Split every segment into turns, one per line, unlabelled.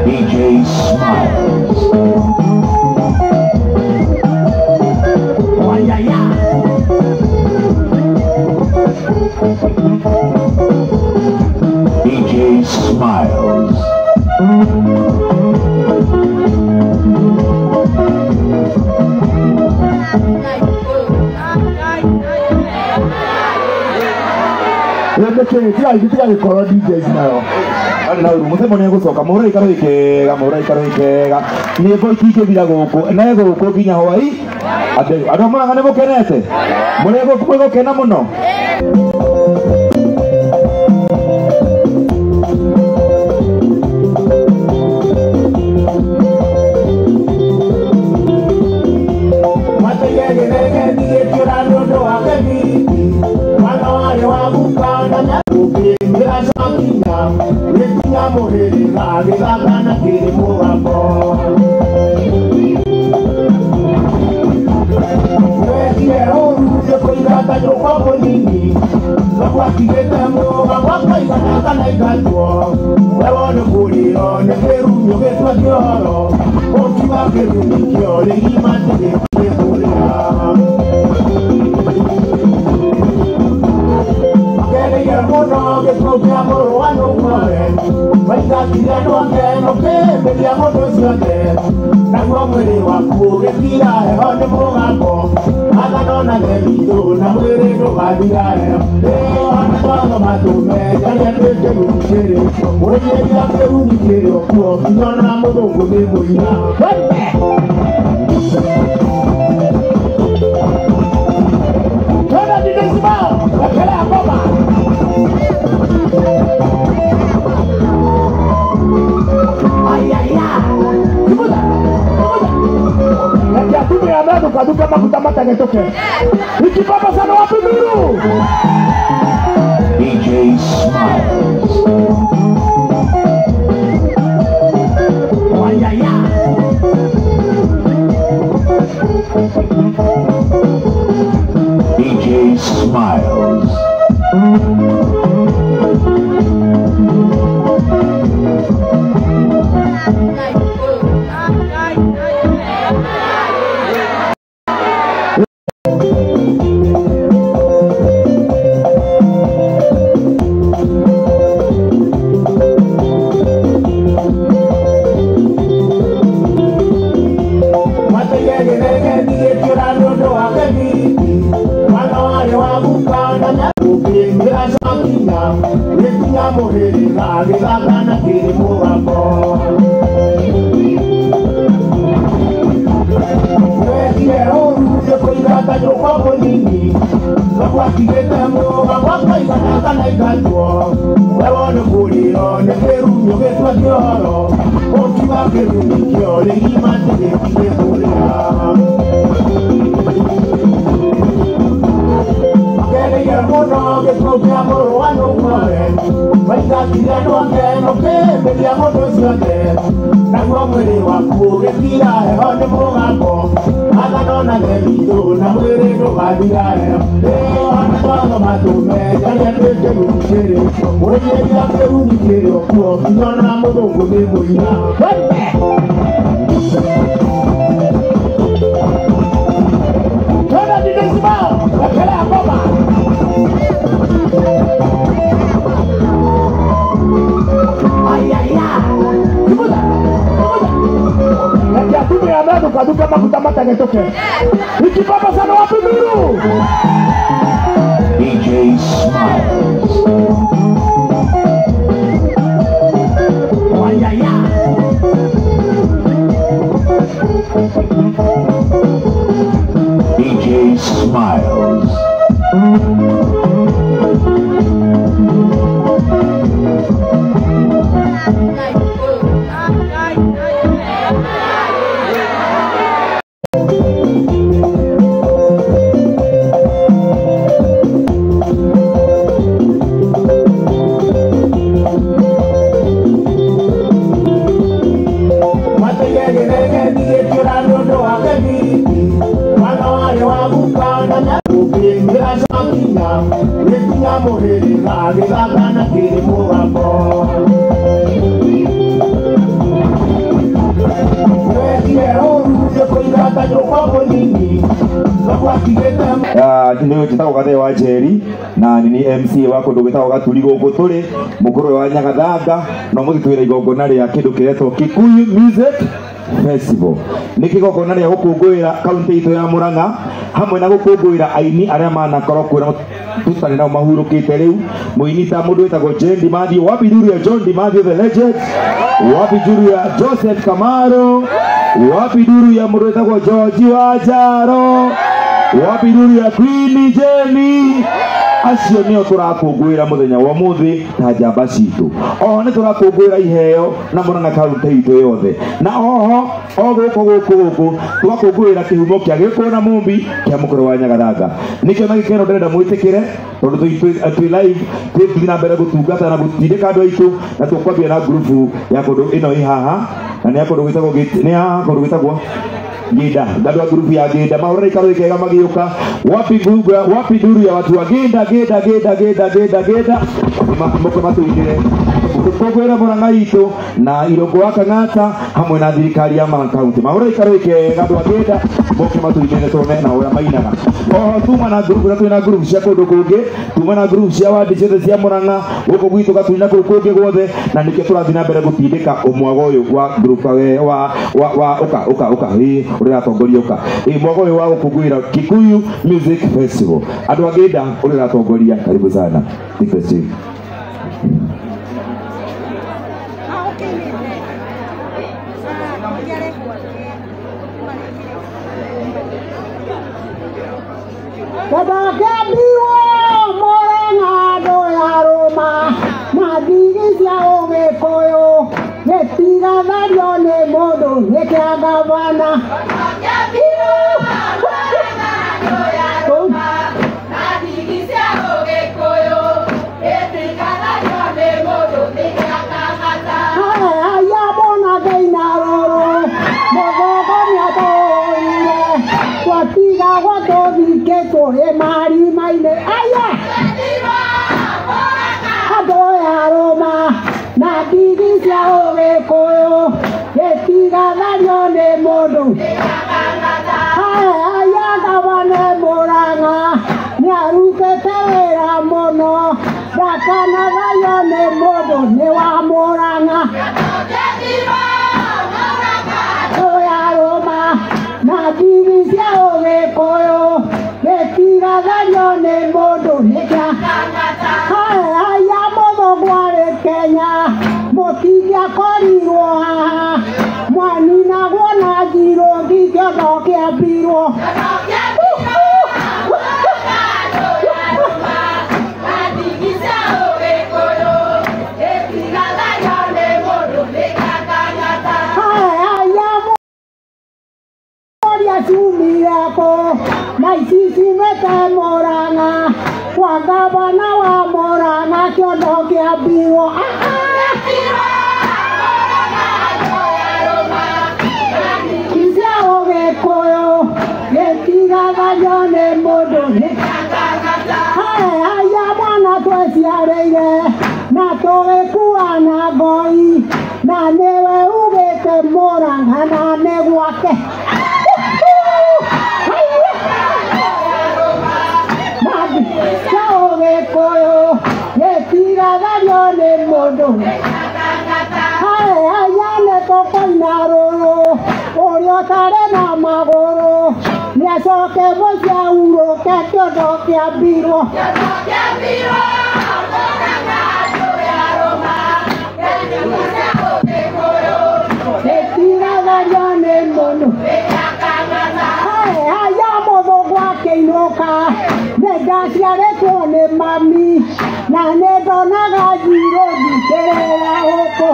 DJ Smiles. DJ Smiles.
DJ Smiles. Na Musaimo ni gucoka Maririkane ikega ni boitike bila goko na ego goko ginya Hawaii ate ado Murang'A ne mukenete murego kumego kena muno DJ Smiles. DJ Smiles.
Atumia amado kaduka makutamata ngetoke. Ikipapa sana wapi dulu.
DJ Smiles.
Wayaya.
DJ Smiles.
Nĩ njĩtagwo Gathe wa Njeri na nĩ MC wako ndũgĩtagwo Gaturi gũkũ tũrĩ mũkũrũ wa Nyagathanga no mũthĩ twĩra igongona rĩa kĩndũ kĩretwo Gikuyu Music Festival. Nĩ kĩgongona rĩa gũkũngũĩra kaunti itũ ya Murang'A hamwe na gũkũngũĩra aini arĩa manakorwo kwĩra tutarĩ nao mahurũkĩte rĩu. Mũini ta mũndũ wĩtagwo Jendi Mathio, wapi Julia John Di Mathio the legend, wapi Julia Joseph Kamaro, wapi duru ya mũndũ wĩtagwo George wa Njaro, wapi duru ya Queen Jenny. Acio nĩo tũrakũngũĩra mũthenya wa mũthĩ ta njamba citũ. Oho nĩ tũrakũngũĩra iheo na Murang'A kaunti itũ yothe. Na oho gũkũ tũrakũngũĩra kĩhumo kĩa gĩkũyũ na mũmbi kĩa mũkũrũ wa Nyagathanga. Nĩkĩo na gĩkeno ndĩrenda mwĩtĩkĩre tondũ twĩ live twĩthiĩ na mbere gũtungata na gũtindĩka andũ aitũ na tũkwambia na grupu ya kũndũ ĩno ĩ haha na nĩ kũndũ gwĩtagwo nĩ haha kũndũ gwĩtagwo Gida, ndadwa grupu ya Gida, maura ikaro ikega magioka, wapi duru ya watu wa Gida, moko matuigire, tukogwera Murang'A itu, na irogo waka ngata, hamwe na thirikari ya Murang'A County, maura ikaro ikega ndwa Gida, moko matuigire tome na ora mainaga. Tuma na grupu, na tuina grupu cia kundu kungi, tuma na grupu cia wadi ciothe cia Murang'A, guku gwitu gatwina kuru kungi guothe, na nikio turathi na mbere gutindika umwago uyu wa grupu wa uka urira tongoria uka mwago uyu wa gukungũĩra Gikuyu Music Festival. Andũ a Gida urira tongoria, karibu sana.
Tabakabiwo Murang'A doyaroma madigisia omekoyo netiga vario ne modo nekiagavana Tabakabiwo Murang'A doyaroma madigisia omekoyo netiga vario ne modo nekiagavana aya bona gainaroro mogogoria toire kwatiga watodiketo emari maine aya adoyaroma na digisia ogekoyo yetiga vario ne modo aya gavana Murang'A niarutete wĩra mũno ndakana vario ne modo nĩ wa Murang'A adoyaroma na digisia ogekoyo yetiga vario ne modo nĩkĩa aya mũthũngwarĩ Kenya mũtingia korirwo haha mwaninagwo na njirũ ngingĩotho kĩambirwo ciumire ko na ici ciumĩte Murang'A kwa kwa gavana wa Murang'a kiondo kia mbirwo kisia Ũgĩkũyũ gĩtigathagio nĩ mũndũ haya mwana tweciarĩire na tũgĩkua na ngoi na nĩwe ugĩte Murang'a na nĩ gwake cia Ũgĩkũyũ gĩtigathagio nĩ mũndũ haya nĩ tũkũina rũrũ ũrĩa ũtarĩ na magũrũ nĩacoke mũciĩ ahurũke kĩondo kĩambirwo gĩtigathagio nĩ mũndũ haya mũthũngũ akĩinũka nĩngaciarĩtwo nĩ mami na nĩndonaga njirũ ngĩkĩrĩra gũkũ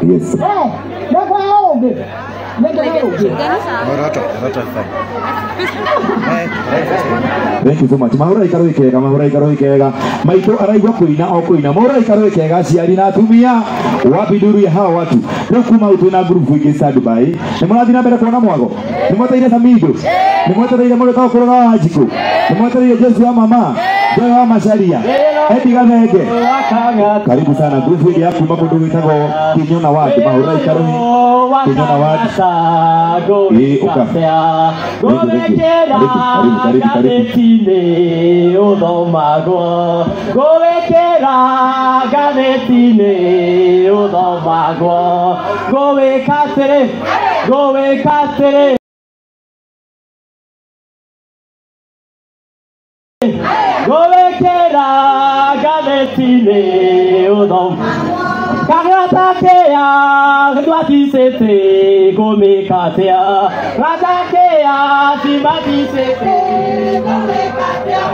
Yes. Thank you so much. Mahura ikaro ikega. Maito araigwa kuina o kuina. Mahura ikaro ikega aciari na atumia. Wapi nduru ya hawa watu. Rĩu kuma utu na group ingĩ standby. Nĩ mũrathiĩ na mbere kuona mwago. Nĩ mwetereire Samido. Nĩ mwetereire mũrĩka ũkũrũga wa Njikũ. Nĩ mwetereire Jesu wa mama. Ndio wa Macharia. Edi Gathenge. Karibu sana group hii ya kuma mundu witagwo Kinyona wadi Mahura ikaro Kinyona wadi. Uka.
Gatheti-inĩ ũthomagwo ngũwĩkĩra gatheti-inĩ ũthomagwo ngũwĩka atĩrĩ ngũwĩkĩra gatheti-inĩ ũthomagwo Kagatakea Gwatisete Gomekatea Ratakea Sibatisete Gomekatea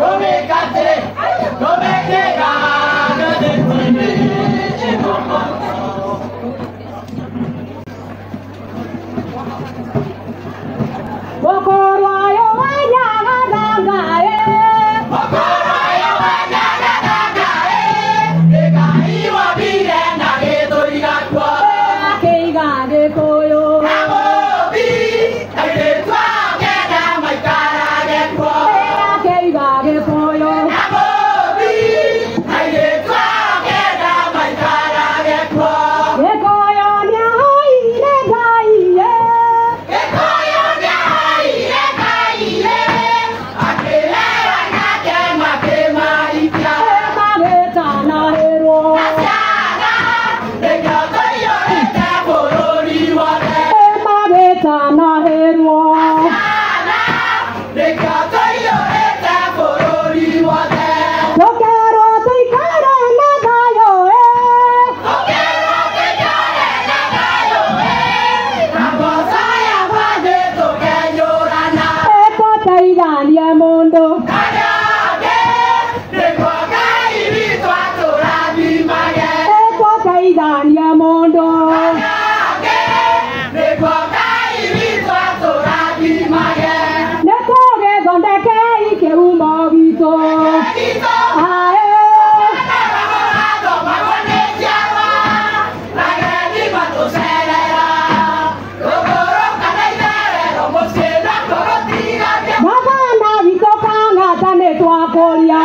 Gomekate Gomekega Gadetine Bokoroyo Wanyaga Dangae Bokoroyo Wanyaga Dangae Iwa bire na geto igakwa Keiga Gikuyu Amobi Agetwa Gena Maikara Gekwa Keiga Gikuyu Amobi Agetwa Gena Maikara Gekwa Gikuyu nya haire gaiye Gikuyu nya haire gaiye Akelewa na kema kema ikya Mageta na hero Korea